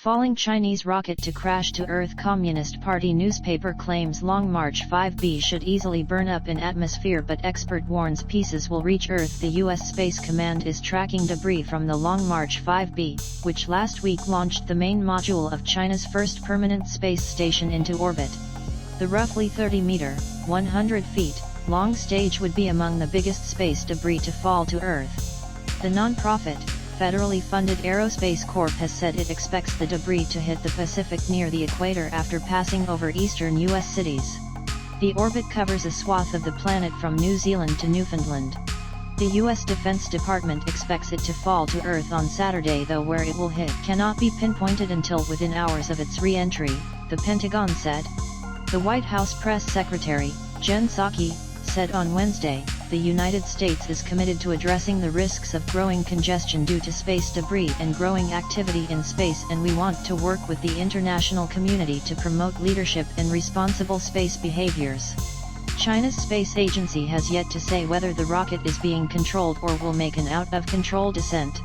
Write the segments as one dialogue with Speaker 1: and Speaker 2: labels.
Speaker 1: Falling Chinese rocket to crash to Earth. Communist Party newspaper claims Long March 5B should easily burn up in atmosphere, but expert warns pieces will reach Earth. The U.S. Space Command is tracking debris from the Long March 5B, which last week launched the main module of China's first permanent space station into orbit. The roughly 30-meter, 100 feet, long stage would be among the biggest space debris to fall to Earth. The non-profit, federally funded Aerospace Corp has said it expects the debris to hit the Pacific near the equator after passing over eastern U.S. cities. The orbit covers a swath of the planet from New Zealand to Newfoundland. The U.S. Defense Department expects it to fall to Earth on Saturday, though where it will hit cannot be pinpointed until within hours of its re-entry, the Pentagon said. The White House press secretary, Jen Psaki, said on Wednesday, the United States is committed to addressing the risks of growing congestion due to space debris and growing activity in space, and we want to work with the international community to promote leadership and responsible space behaviors. China's space agency has yet to say whether the rocket is being controlled or will make an out-of-control descent.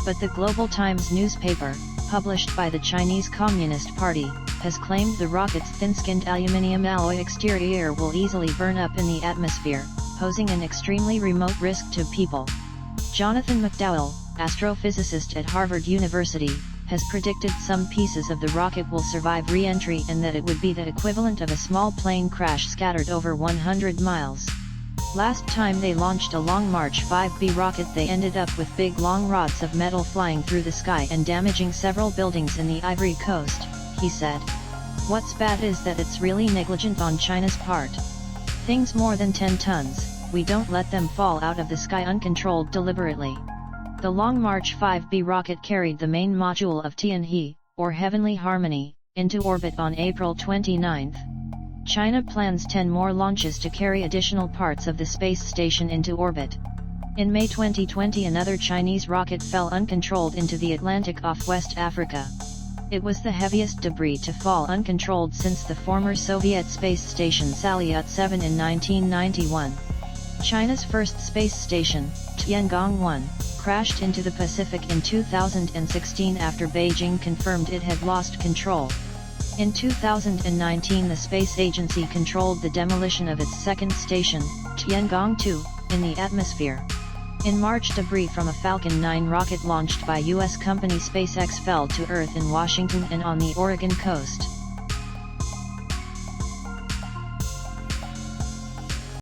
Speaker 1: But the Global Times newspaper, published by the Chinese Communist Party, has claimed the rocket's thin-skinned aluminium alloy exterior will easily burn up in the atmosphere, posing an extremely remote risk to people. Jonathan McDowell, astrophysicist at Harvard University, has predicted some pieces of the rocket will survive re-entry and that it would be the equivalent of a small plane crash scattered over 100 miles. Last time they launched a Long March 5B rocket, they ended up with big long rods of metal flying through the sky and damaging several buildings in the Ivory Coast, he said. What's bad is that it's really negligent on China's part. Things more than 10 tons, we don't let them fall out of the sky uncontrolled deliberately. The Long March 5B rocket carried the main module of Tianhe, or Heavenly Harmony, into orbit on April 29. China plans 10 more launches to carry additional parts of the space station into orbit. In May 2020, another Chinese rocket fell uncontrolled into the Atlantic off West Africa. It was the heaviest debris to fall uncontrolled since the former Soviet space station Salyut 7 in 1991. China's first space station, Tiangong-1, crashed into the Pacific in 2016 after Beijing confirmed it had lost control. In 2019, the space agency controlled the demolition of its second station, Tiangong-2, in the atmosphere. In March, debris from a Falcon 9 rocket launched by U.S. company SpaceX fell to Earth in Washington and on the Oregon coast.